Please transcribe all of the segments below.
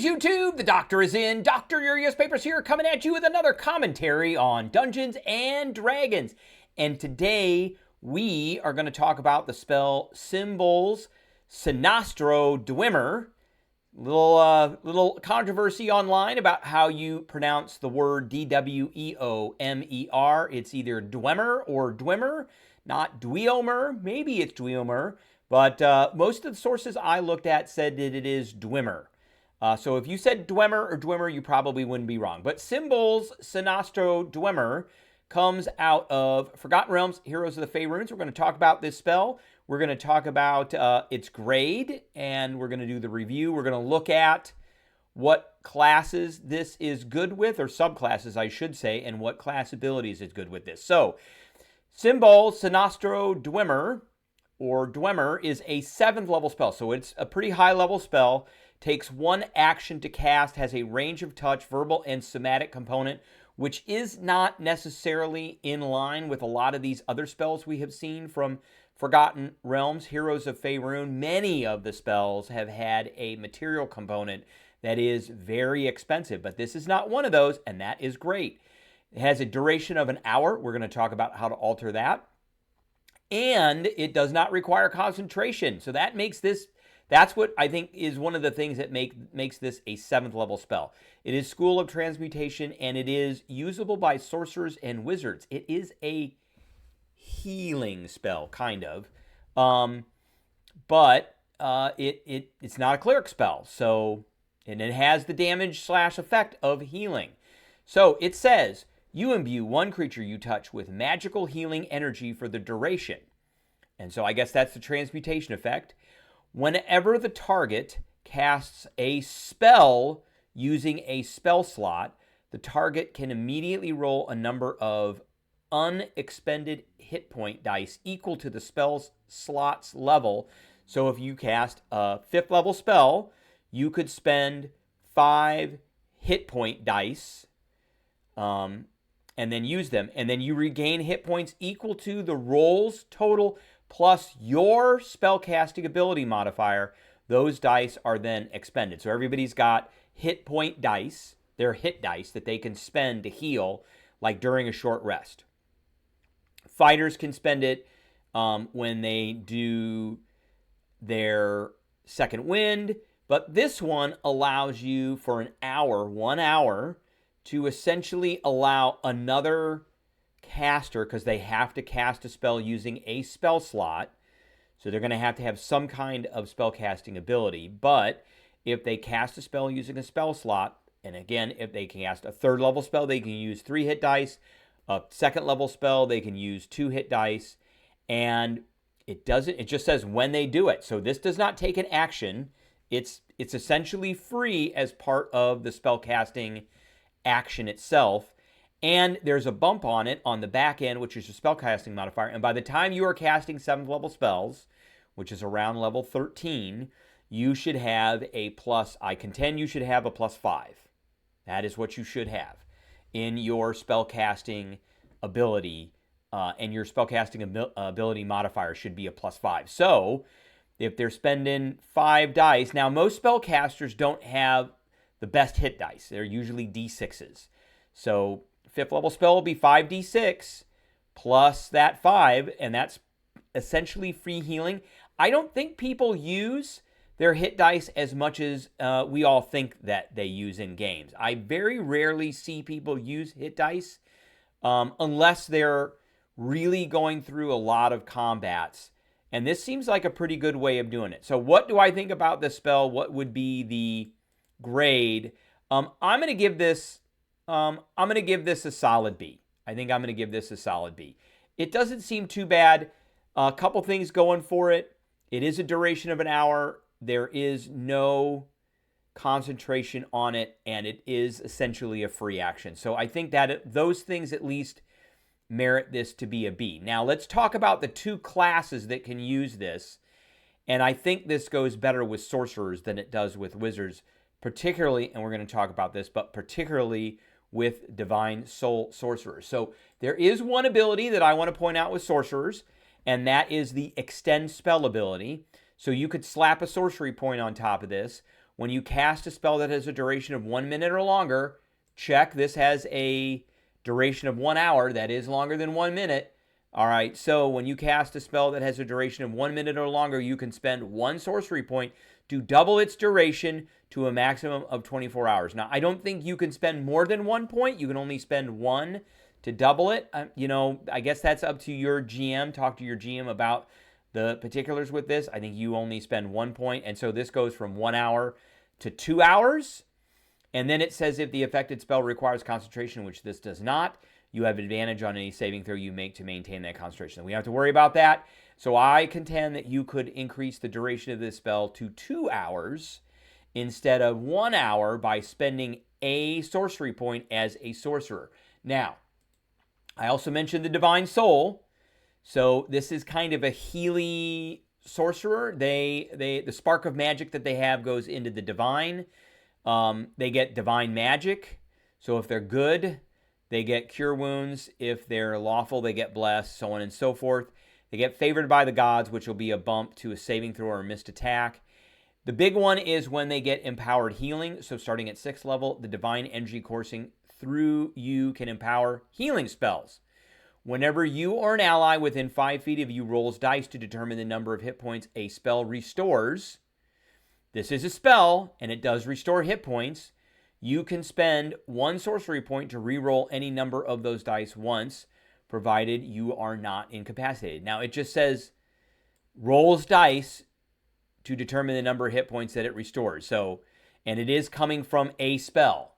Greetings, YouTube! The Doctor is in. Dr. Urias Papers here, coming at you with another commentary on Dungeons and Dragons. And today, we are going to talk about the spell Simbul's Synostodweomer. Little controversy online about how you pronounce the word D-W-E-O-M-E-R. It's either Dwemer or Dwemer, not Dweomer. Maybe it's Dweomer, but most of the sources I looked at said that it is Dwemer. So if you said Dwemer or Dwemer, you probably wouldn't be wrong. But Simbul's Synostodweomer comes out of Forgotten Realms, Heroes of the Faerun. We're going to talk about this spell. We're going to talk about its grade, and we're going to do the review. We're going to look at what classes this is good with, or subclasses, I should say, and what class abilities is good with this. So, Simbul's Synostodweomer, or Dwemer, is a 7th level spell. So it's a pretty high level spell. Takes 1 action to cast, has a range of touch, verbal, and somatic component, which is not necessarily in line with a lot of these other spells we have seen from Forgotten Realms, Heroes of Faerun. Many of the spells have had a material component that is very expensive, but this is not one of those, and that is great. It has a duration of an hour. We're going to talk about how to alter that. And it does not require concentration, so that makes this... That's what I think is one of the things that makes this a 7th level spell. It is School of Transmutation, and it is usable by sorcerers and wizards. It is a healing spell, kind of. But it's not a cleric spell. So, and it has the damage / effect of healing. So it says, you imbue one creature you touch with magical healing energy for the duration. And so I guess that's the transmutation effect. Whenever the target casts a spell using a spell slot, the target can immediately roll a number of unexpended hit point dice equal to the spell slot's level. So if you cast a 5th level spell, you could spend 5 hit point dice and then use them. And then you regain hit points equal to the roll's total plus your spellcasting ability modifier. Those dice are then expended. So everybody's got hit point dice, their hit dice that they can spend to heal, like during a short rest. Fighters can spend it when they do their second wind, but this one allows you for an hour, 1 hour, to essentially allow another caster, because they have to cast a spell using a spell slot, so they're going to have some kind of spell casting ability. But if they cast a spell using a spell slot, and again, if they can cast a 3rd level spell, they can use 3 hit dice. A 2nd level spell, they can use 2 hit dice, and it just says when they do it. So this does not take an action. It's essentially free as part of the spell casting action itself. And there's a bump on it on the back end, which is your spellcasting modifier. And by the time you are casting 7th level spells, which is around level 13, you should have a plus, I contend you should have a +5. That is what you should have in your spellcasting ability. And your spellcasting ability modifier should be a +5. So if they're spending 5 dice, now most spellcasters don't have the best hit dice. They're usually D6s. So 5th level spell will be 5d6 plus that 5, and that's essentially free healing. I don't think people use their hit dice as much as we all think that they use in games. I very rarely see people use hit dice unless they're really going through a lot of combats, and this seems like a pretty good way of doing it. So what do I think about this spell? What would be the grade? I'm going to give this a solid B. I think I'm going to give this a solid B. It doesn't seem too bad. A couple things going for it. It is a duration of an hour. There is no concentration on it, and it is essentially a free action. So I think that those things at least merit this to be a B. Now let's talk about the 2 classes that can use this. And I think this goes better with sorcerers than it does with wizards, particularly, and we're going to talk about this, but particularly with Divine Soul Sorcerers. So there is one ability that I want to point out with sorcerers, and that is the Extend Spell ability. So you could slap a sorcery point on top of this, When you cast a spell that has a duration of 1 minute or longer, check. This has a duration of 1 hour. That is longer than 1 minute. All right, so when you cast a spell that has a duration of 1 minute or longer, you can spend 1 sorcery point to double its duration to a maximum of 24 hours. Now, I don't think you can spend more than 1 point. You can only spend 1 to double it. I guess that's up to your GM. Talk to your GM about the particulars with this. I think you only spend 1 point, and so this goes from 1 hour to 2 hours. And then it says if the affected spell requires concentration, which this does not, you have advantage on any saving throw you make to maintain that concentration. We don't have to worry about that. So I contend that you could increase the duration of this spell to 2 hours instead of 1 hour by spending a sorcery point as a sorcerer. Now, I also mentioned the Divine Soul. So this is kind of a Healy sorcerer. The spark of magic that they have goes into the divine. They get divine magic. So if they're good, they get cure wounds. If they're lawful, they get blessed, so on and so forth. They get favored by the gods, which will be a bump to a saving throw or a missed attack. The big one is when they get empowered healing. So starting at 6th level, the divine energy coursing through you can empower healing spells. Whenever you or an ally within 5 feet of you rolls dice to determine the number of hit points a spell restores, this is a spell, and it does restore hit points. You can spend 1 sorcery point to re-roll any number of those dice once, provided you are not incapacitated. Now, it just says rolls dice to determine the number of hit points that it restores. So, and it is coming from a spell.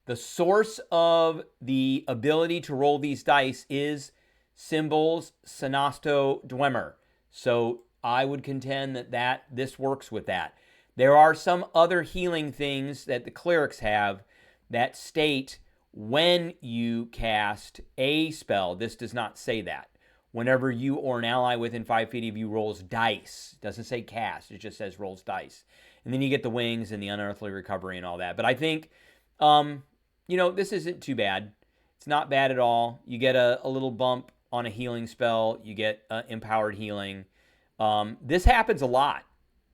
The source of the ability to roll these dice is Simbul's Synostodweomer. So I would contend that this works with that. There are some other healing things that the clerics have that state when you cast a spell. This does not say that. Whenever you or an ally within 5 feet of you rolls dice. It doesn't say cast. It just says rolls dice. And then you get the wings and the unearthly recovery and all that. But I think, this isn't too bad. It's not bad at all. You get a little bump on a healing spell. You get empowered healing. This happens a lot.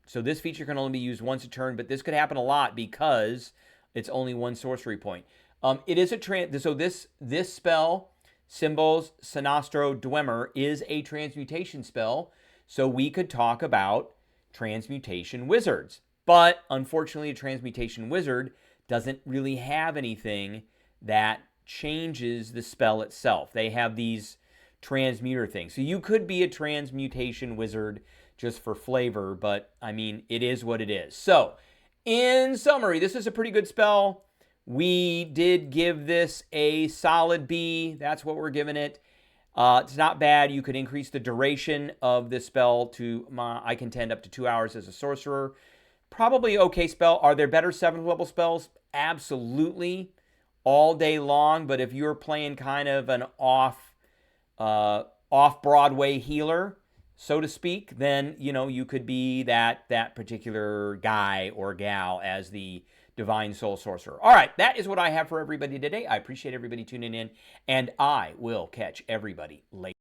So this feature can only be used once a turn, but this could happen a lot because it's only 1 sorcery point. It is so this spell, Simbul's Synostodweomer, is a transmutation spell. So we could talk about transmutation wizards. But unfortunately, a transmutation wizard doesn't really have anything that changes the spell itself. They have these transmuter things. So you could be a transmutation wizard just for flavor, but I mean, it is what it is. So, in summary, this is a pretty good spell. We did give this a solid B. That's what we're giving it. It's not bad. You could increase the duration of this spell to, I contend, up to 2 hours as a sorcerer. Probably okay spell. Are there better 7th level spells? Absolutely. All day long. But if you're playing kind of an off-Broadway healer, so to speak, then, you could be that particular guy or gal as the Divine Soul Sorcerer. All right, that is what I have for everybody today. I appreciate everybody tuning in, and I will catch everybody later.